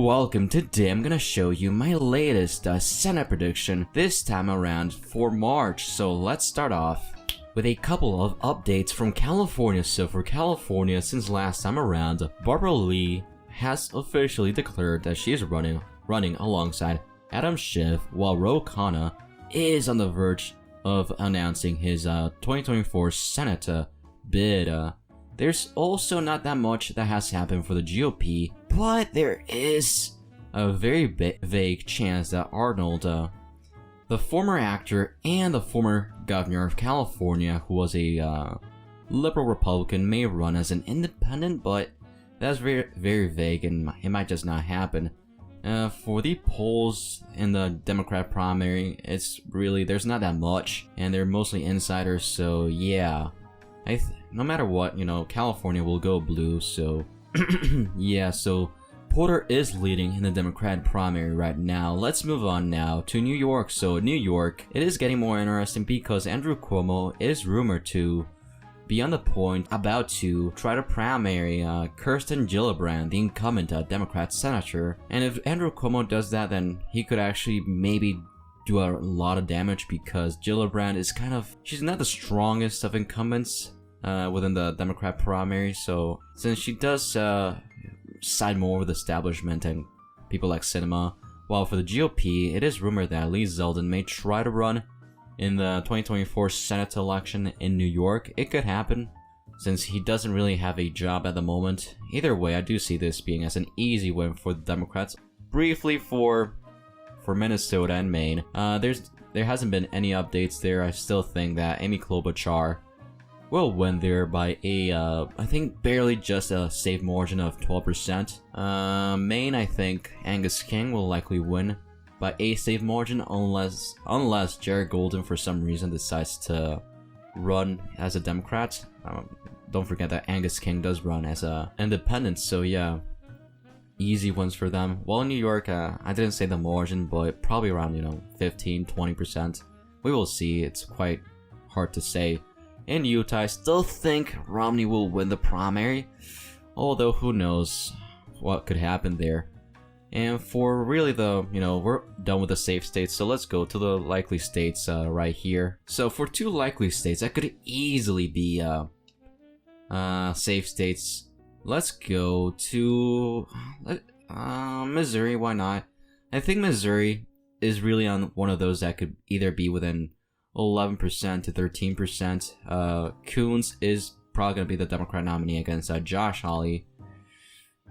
welcome. Today I'm gonna show you my latest Senate prediction, this time around for March. So let's start off with a couple of updates from California. So for California, since last time around, Barbara Lee has officially declared that she is running alongside Adam Schiff, while Ro Khanna is on the verge of announcing his 2024 Senate bid. There's also not that much that has happened for the GOP, but there is a very vague chance that Arnold, the former actor and the former governor of California, who was a liberal Republican, may run as an independent, but that's very vague and it might just not happen. For the polls in the Democrat primary, it's really, there's not that much, and they're mostly insiders, so yeah. No matter what, you know, California will go blue, so yeah, so Porter is leading in the Democrat primary right now. Let's move on now to New York. So New York, it is getting more interesting because Andrew Cuomo is rumored to be on the point about to try to primary Kirsten Gillibrand, the incumbent Democrat senator. And if Andrew Cuomo does that, then he could actually maybe do a lot of damage, because Gillibrand is kind of, she's not the strongest of incumbents within the Democrat primary. So since she does side more with establishment and people like Sinema, while for the GOP, it is rumored that Lee Zeldin may try to run in the 2024 Senate election in New York. It could happen, since he doesn't really have a job at the moment. Either way, I do see this being as an easy win for the Democrats. Briefly for Minnesota and Maine, there hasn't been any updates there. I still think that Amy Klobuchar will win there by a, I think barely just a safe margin of 12%. Maine, I think Angus King will likely win by a safe margin, unless Jared Golden for some reason decides to run as a Democrat. Don't forget that Angus King does run as a independent, so yeah, easy wins for them. While in New York, I didn't say the margin, but probably around, you know, 15-20%. We will see. It's quite hard to say. In Utah, I still think Romney will win the primary, although who knows what could happen there. And for really the, you know, we're done with the safe states, so let's go to the likely states right here. So for two likely states that could easily be safe states, let's go to Missouri. Why not? I think Missouri is really on one of those that could either be within 11% to 13%. Coons is probably going to be the Democrat nominee against Josh Hawley.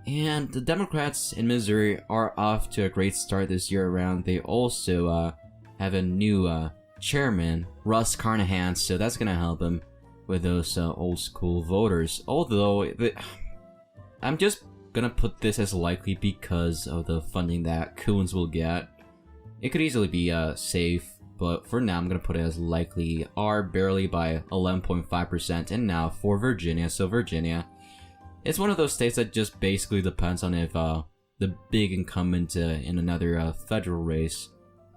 And the Democrats in Missouri are off to a great start this year around. They also have a new chairman, Russ Carnahan, so that's going to help him with those old school voters. Although, I'm just going to put this as likely because of the funding that Coons will get. It could easily be safe, but for now I'm going to put it as likely, or barely by 11.5%. And now for Virginia. So Virginia, it's one of those states that just basically depends on if the big incumbent in another federal race,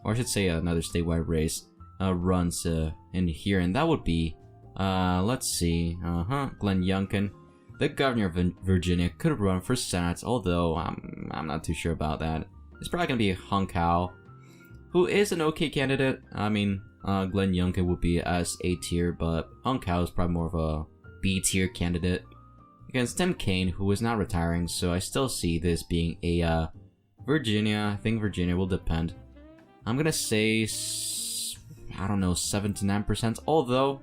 or I should say another statewide race, runs in here, and that would be, let's see, Glenn Youngkin. The governor of Virginia could run for Senate, although I'm not too sure about that. It's probably going to be Hung Kao, who is an okay candidate. I mean, Glenn Youngkin would be as A tier, but Hung Kao is probably more of a B tier candidate against Tim Kaine, who is not retiring, so I still see this being a Virginia. I think Virginia will depend. I'm gonna say, I don't know, 7 to 9%, although,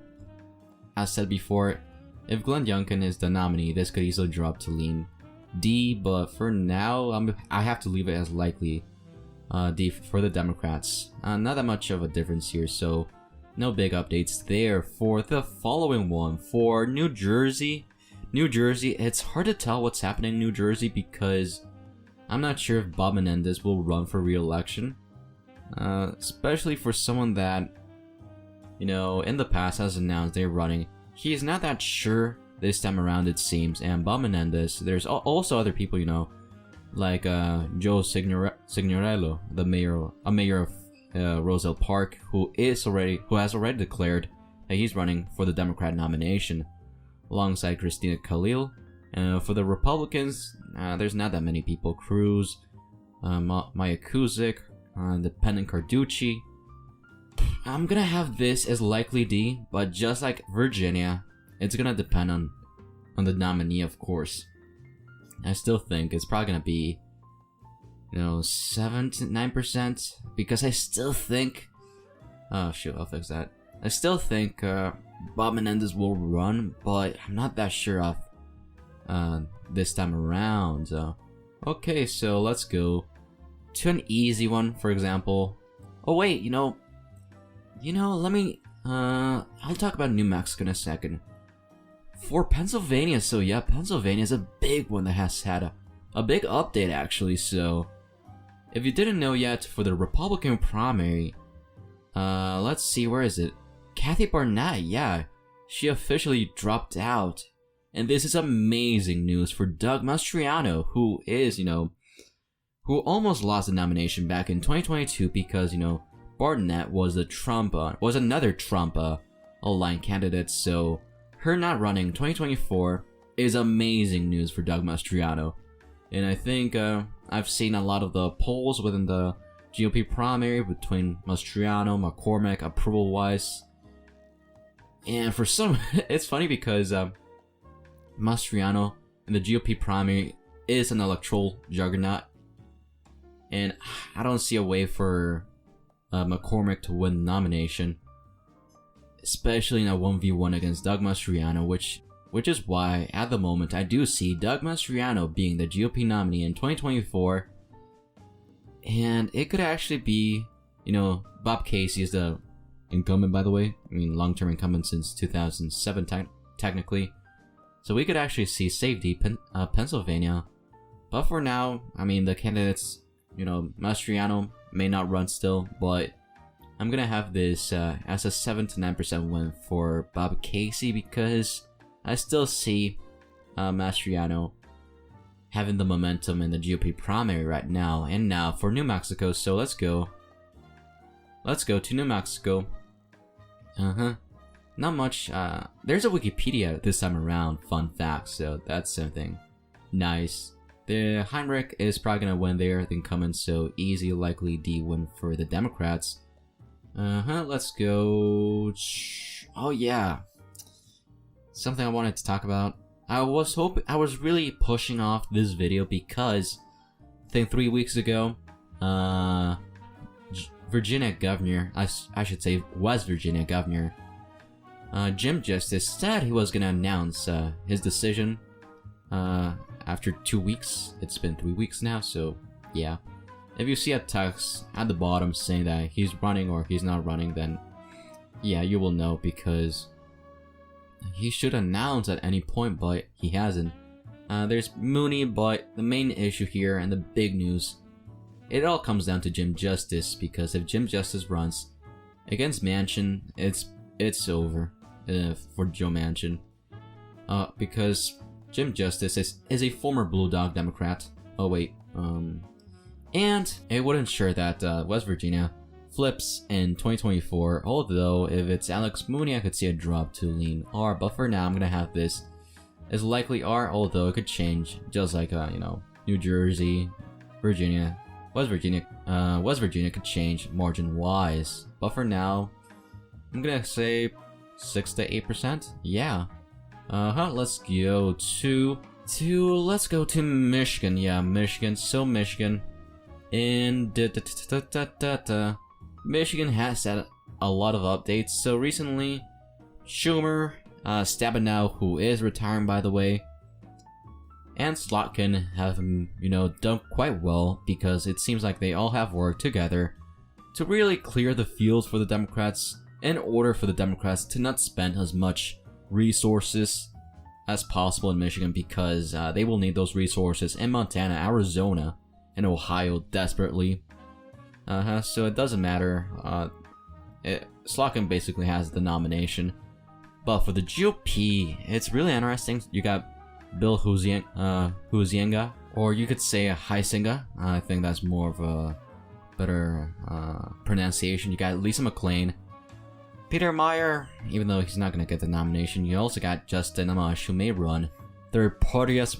as said before, if Glenn Youngkin is the nominee, this could easily drop to lean D, but for now, I have to leave it as likely D for the Democrats. Not that much of a difference here, so no big updates there. For the following one, for New Jersey, it's hard to tell what's happening in New Jersey because I'm not sure if Bob Menendez will run for re-election. Especially for someone that, you know, in the past has announced they're running. He's not that sure this time around, it seems. And Bob Menendez, there's also other people, you know, like Joe Signorello, a mayor of Roselle Park, who has already declared that he's running for the Democrat nomination, alongside Christina Khalil. For the Republicans, there's not that many people. Cruz, Maya Kuzik, Independent Carducci. I'm gonna have this as likely D, but just like Virginia, it's gonna depend on the nominee, of course. I still think it's probably gonna be, 7 to 9%, because I still think, oh shoot, I'll fix that. I still think Bob Menendez will run, but I'm not that sure of this time around. Okay, so let's go to an easy one, for example. Oh wait, let me, I'll talk about New Mexico in a second. For Pennsylvania, so yeah, Pennsylvania is a big one that has had a big update actually. So if you didn't know yet, for the Republican primary, let's see, where is it? Kathy Barnett, yeah, she officially dropped out. And this is amazing news for Doug Mastriano, who is, who almost lost the nomination back in 2022 because, Barnett was another Trump aligned candidate. So her not running 2024 is amazing news for Doug Mastriano. And I think I've seen a lot of the polls within the GOP primary between Mastriano, McCormick, approval-wise. And for some, it's funny because Mastriano in the GOP primary is an electoral juggernaut. And I don't see a way for McCormick to win the nomination, especially in a 1v1 against Doug Mastriano, which is why at the moment I do see Doug Mastriano being the GOP nominee in 2024. And it could actually be, Bob Casey is the incumbent, by the way. I mean, long-term incumbent since 2007 technically. So we could actually see safety Pennsylvania. But for now, I mean, the candidates, Mastriano may not run still, but I'm gonna have this as a 7 to 9% win for Bob Casey, because I still see Mastriano having the momentum in the GOP primary right now. And now for New Mexico, so let's go to New Mexico. Not much. There's a Wikipedia this time around, fun fact, so that's something nice. The Heinrich is probably gonna win there, the incumbent, so easy, likely D win for the Democrats. Let's go. Oh yeah, something I wanted to talk about. I was really pushing off this video because I think 3 weeks ago, Virginia Governor, I should say West Virginia Governor, Jim Justice said he was gonna announce his decision after 2 weeks. It's been 3 weeks now, so yeah. If you see a text at the bottom saying that he's running or he's not running, then yeah, you will know, because he should announce at any point, but he hasn't. There's Mooney, but the main issue here and the big news, it all comes down to Jim Justice, because if Jim Justice runs against Manchin, it's over for Joe Manchin. Because Jim Justice is a former Blue Dog Democrat. Oh wait, and it would ensure that West Virginia flips in 2024, although if it's Alex Mooney, I could see a drop to lean R, but for now I'm gonna have this as likely R, although it could change, just like New Jersey, Virginia, West Virginia could change margin wise, but for now I'm gonna say 6 to 8%. Yeah. Let's go to Michigan. Yeah, Michigan. So Michigan. And Michigan has had a lot of updates. So recently, Schumer, Stabenow, who is retiring by the way, and Slotkin have done quite well, because it seems like they all have worked together to really clear the field for the Democrats, in order for the Democrats to not spend as much resources as possible in Michigan, because they will need those resources in Montana, Arizona, and Ohio desperately. So it doesn't matter. Slotkin basically has the nomination. But for the GOP, it's really interesting. You got Bill Huizenga, or you could say Heisinga. I think that's more of a better pronunciation. You got Lisa McClain, Peter Meyer, even though he's not going to get the nomination. You also got Justin Amash, who may run third party as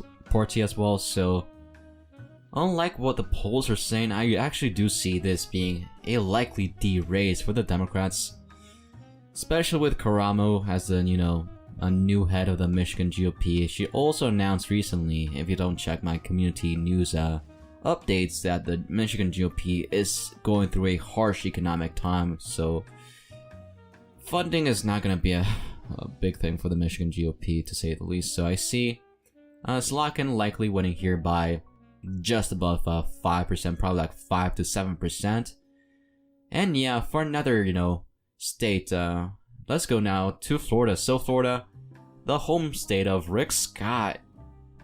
well. So unlike what the polls are saying, I actually do see this being a likely D race for the Democrats. Especially with Karamo as the, a new head of the Michigan GOP. She also announced recently, if you don't check my community news updates, that the Michigan GOP is going through a harsh economic time, so funding is not going to be a big thing for the Michigan GOP, to say the least. So I see Youngkin likely winning here by just above 5%, probably like 5 to 7%. And yeah, for another, state, let's go now to Florida. So Florida, the home state of Rick Scott.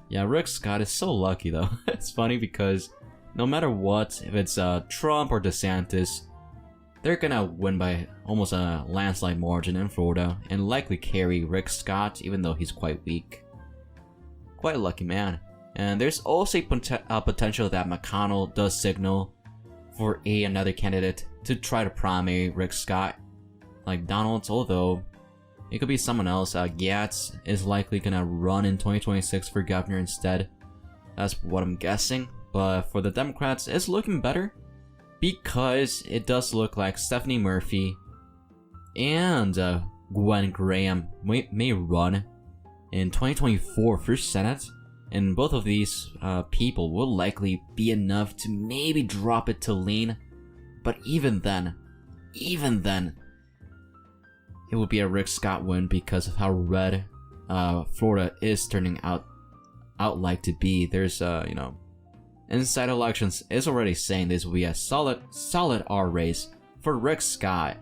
Yeah, Rick Scott is so lucky though. It's funny because no matter what, if it's Trump or DeSantis, they're gonna win by almost a landslide margin in Florida and likely carry Rick Scott, even though he's quite weak. Quite a lucky man. And there's also a potential that McConnell does signal for another candidate to try to primary Rick Scott, like Donald's, although it could be someone else. Gatz is likely gonna run in 2026 for governor instead. That's what I'm guessing. But for the Democrats, it's looking better because it does look like Stephanie Murphy and Gwen Graham may run in 2024 for Senate. And both of these people will likely be enough to maybe drop it to lean. But even then, it will be a Rick Scott win because of how red Florida is turning out like to be. There's Inside Elections is already saying this will be a solid R race for Rick Scott.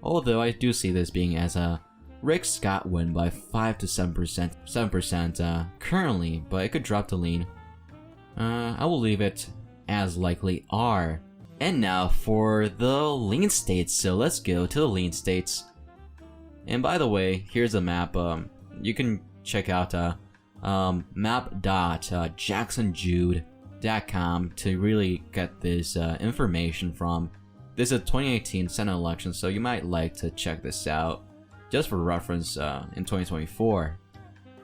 Although I do see this being as a Rick Scott win by 5 to 7% currently, but it could drop to lean. I will leave it as likely R. And now for the lean states. So let's go to the lean states. And by the way, here's a map. You can check out map.jacksonjude.com to really get this information from. This is a 2018 Senate election, so you might like to check this out just for reference in 2024.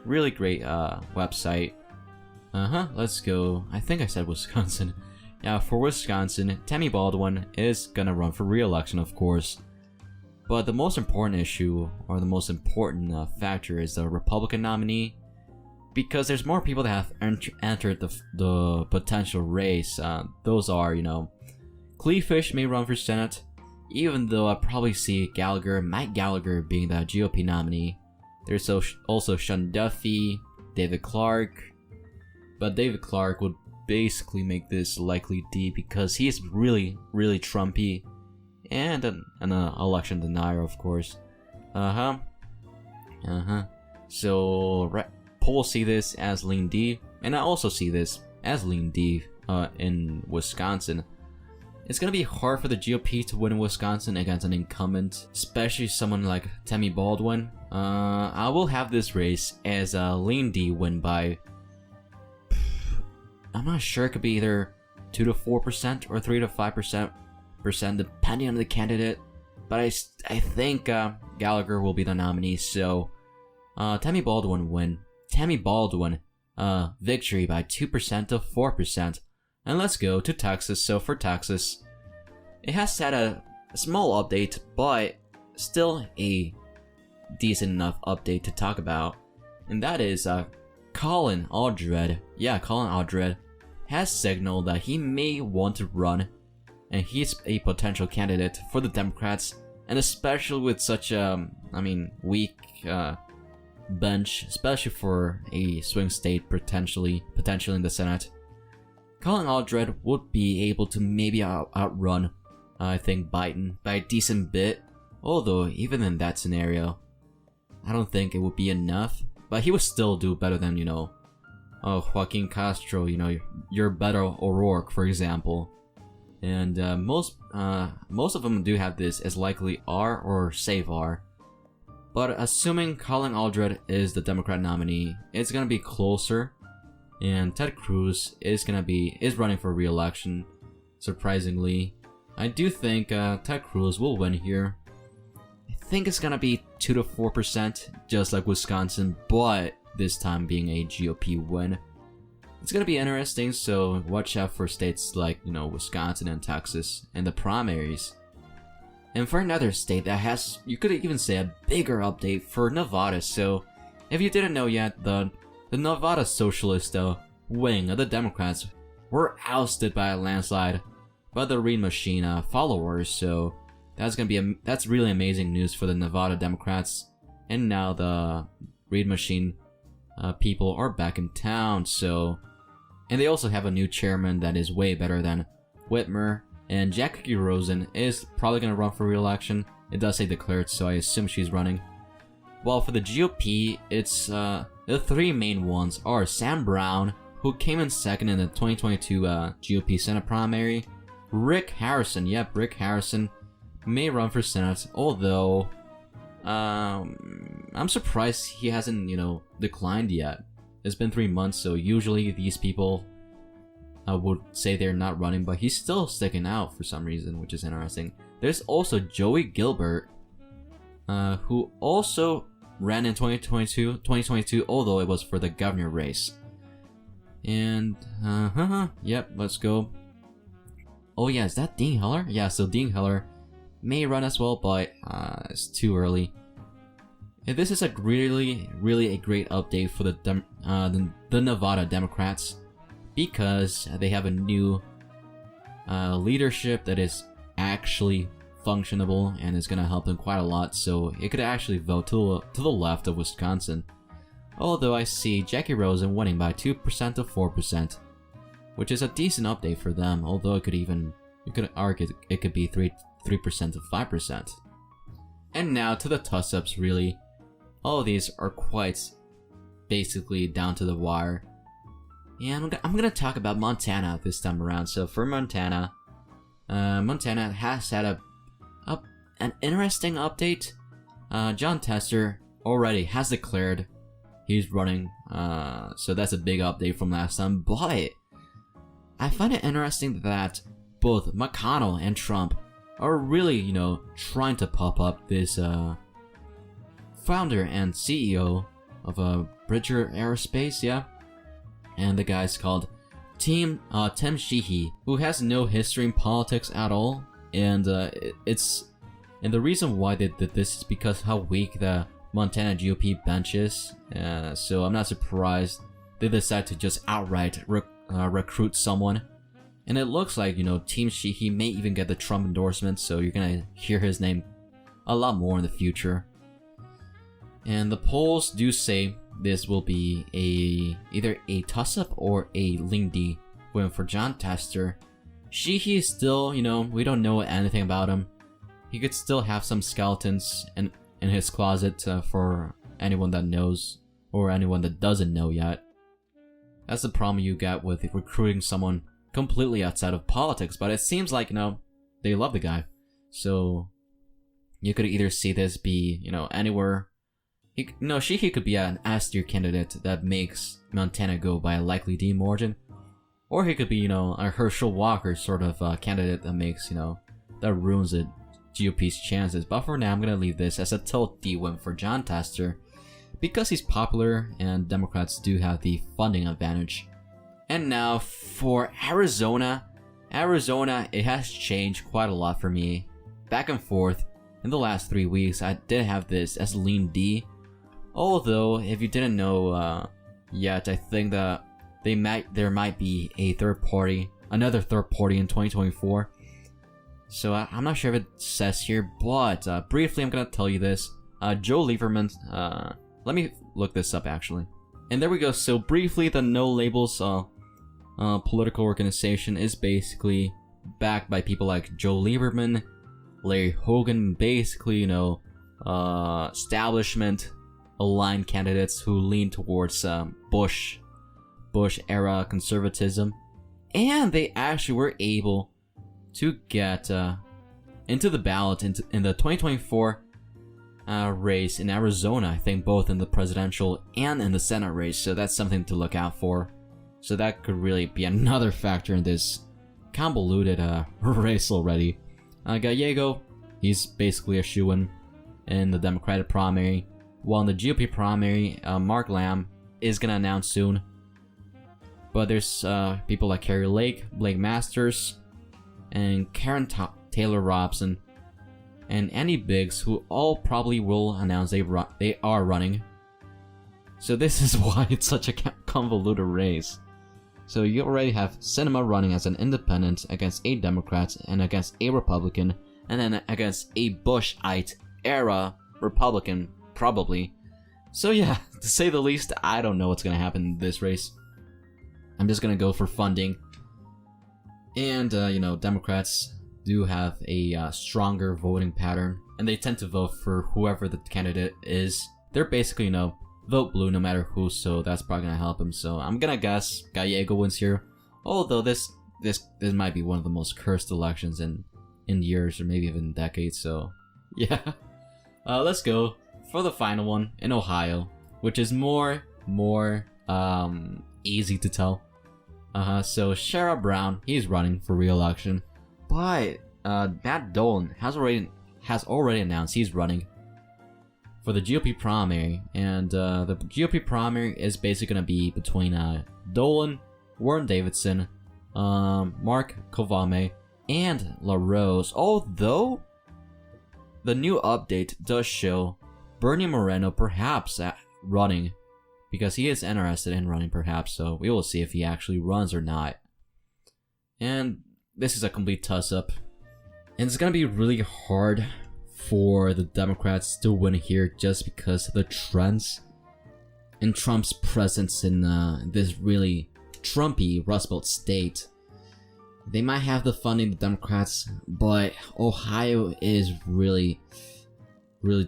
Really great website. Let's go. I think I said Wisconsin. Yeah, for Wisconsin, Tammy Baldwin is gonna run for re-election, of course. But the most important issue, or the most important factor, is the Republican nominee. Because there's more people that have entered the potential race. Those are, Cleefish may run for Senate, even though I probably see Mike Gallagher being the GOP nominee. There's also Sean Duffy, David Clark. But David Clark would basically make this likely D because he's really, really Trumpy. And an election denier, of course. So, polls see this as lean D, and I also see this as lean D in Wisconsin. It's gonna be hard for the GOP to win in Wisconsin against an incumbent, especially someone like Tammy Baldwin. I will have this race as a lean D win by, I'm not sure, it could be either 2 to 4% or 3 to 5%, depending on the candidate. But I think Gallagher will be the nominee, so Tammy Baldwin victory by 2% to 4%. And let's go to Texas. So for Texas, it has had a small update, but still a decent enough update to talk about. And that is Colin Aldred. Yeah, Colin Aldred has signaled that he may want to run, and he's a potential candidate for the Democrats, and especially with such a, weak bench, especially for a swing state potentially in the Senate. Colin Aldred would be able to maybe outrun, I think, Biden by a decent bit. Although, even in that scenario, I don't think it would be enough. But he would still do better than, Joaquin Castro, your Beto O'Rourke, for example. And most of them do have this as likely R or save R. But assuming Colin Aldred is the Democrat nominee, it's gonna be closer. And Ted Cruz is running for re-election. Surprisingly, I do think Ted Cruz will win here. I think it's gonna be 2 to 4%, just like Wisconsin, but this time being a GOP win. it's gonna be interesting, so watch out for states like, Wisconsin and Texas in the primaries. And for another state that has, you could even say, a bigger update for Nevada. So if you didn't know yet, the Nevada Socialist wing of the Democrats were ousted by a landslide by the Reid Machine followers. So that's really amazing news for the Nevada Democrats. And now the Reid Machine people are back in town. So, and they also have a new chairman that is way better than Whitmer. And Jackie Rosen is probably going to run for re-election. It does say declared, so I assume she's running. Well, for the GOP, it's the three main ones are Sam Brown, who came in second in the 2022 GOP Senate primary. Rick Harrison, Rick Harrison may run for Senate, although I'm surprised he hasn't, declined yet. It's been 3 months, so usually these people would say they're not running, but he's still sticking out for some reason, which is interesting. There's also Joey Gilbert, who also ran in 2022, although it was for the governor race. And, let's go. Oh yeah, is that Dean Heller? Yeah, so Dean Heller may run as well, but it's too early. And this is a really a great update for the Nevada Democrats, because they have a new leadership that is actually functionable and is going to help them quite a lot, so it could actually vote to the left of Wisconsin. Although I see Jackie Rosen winning by 2% to 4%, which is a decent update for them, although you could argue it could be 3% to 5%. And now to the Tossups, really. All of these are quite basically down to the wire. And I'm gonna talk about Montana this time around. So for Montana, Montana has had an interesting update. Jon Tester already has declared he's running, so that's a big update from last time. But I find it interesting that both McConnell and Trump are really, trying to pop up this founder and CEO of Bridger Aerospace, and the guy's called Tim Sheehy, who has no history in politics at all, and the reason why they did this is because how weak the Montana GOP bench is. So I'm not surprised they decided to just outright recruit someone, and it looks like Tim Sheehy may even get the Trump endorsement, so you're gonna hear his name a lot more in the future. And the polls do say this will be either a toss-up or a lean D win for Jon Tester. Sheehy is still, we don't know anything about him. He could still have some skeletons in his closet for anyone that knows or anyone that doesn't know yet. That's the problem you get with recruiting someone completely outside of politics, but it seems like, they love the guy. So you could either see this be, anywhere. Sheehy could be an S-tier candidate that makes Montana go by a likely D margin, or he could be, a Herschel Walker sort of candidate that makes, that ruins the GOP's chances. But for now, I'm gonna leave this as a tilt D win for Jon Tester, because he's popular and Democrats do have the funding advantage. And now for Arizona, it has changed quite a lot for me, back and forth. In the last 3 weeks, I did have this as lean D. Although, if you didn't know yet, I think that there might be another third party in 2024. So I'm not sure if it says here, but briefly I'm gonna tell you this. Joe Lieberman, let me look this up actually. And there we go. So briefly, the No Labels political organization is basically backed by people like Joe Lieberman, Larry Hogan, basically, establishment aligned candidates who lean towards Bush era conservatism, and they actually were able to get into the ballot in the 2024 race in Arizona. I think both in the presidential and in the Senate race, so that's something to look out for. So that could really be another factor in this convoluted race already. Gallego, he's basically a shoo-in in the Democratic primary, while in the GOP primary, Mark Lamb is gonna announce soon. But there's people like Carrie Lake, Blake Masters, and Karen Taylor Robson, and Andy Biggs, who all probably will announce they are running. So this is why it's such a convoluted race. So you already have Sinema running as an independent against 8 Democrats and against a Republican, and then against a Bushite era Republican, probably. So yeah, to say the least, I don't know what's gonna happen in this race. I'm just gonna go for funding. And, you know, Democrats do have a stronger voting pattern, and they tend to vote for whoever the candidate is. They're basically, you know, vote blue no matter who, so that's probably gonna help him. So I'm gonna guess Gallego wins here. Although this might be one of the most cursed elections in years, or maybe even decades. So yeah, let's go for the final one in Ohio, which is more easy to tell. So Sherrod Brown, he's running for re-election, but Matt Dolan has already announced he's running for the GOP primary, and the GOP primary is basically gonna be between Dolan, Warren Davidson, Mark Kovame, and LaRose. Although the new update does show Bernie Moreno perhaps running, because he is interested in running perhaps, so we will see if he actually runs or not. And this is a complete toss-up, and it's gonna be really hard for the Democrats to win here just because of the trends and Trump's presence in this really Trumpy Rust Belt state. They might have the funding, the Democrats, but Ohio is really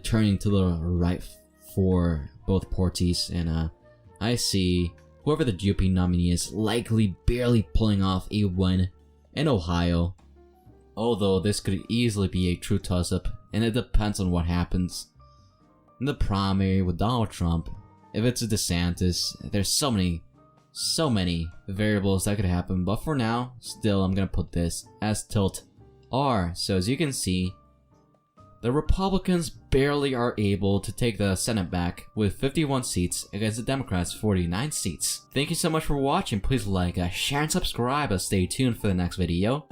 turning to the right for both parties, and I see whoever the GOP nominee is likely barely pulling off a win in Ohio. Although this could easily be a true toss-up, and it depends on what happens in the primary with Donald Trump. If it's a DeSantis, there's so many variables that could happen, but for now, still I'm gonna put this as tilt R. So as you can see, the Republicans barely are able to take the Senate back with 51 seats against the Democrats' 49 seats. Thank you so much for watching. Please like, share, and subscribe, and stay tuned for the next video.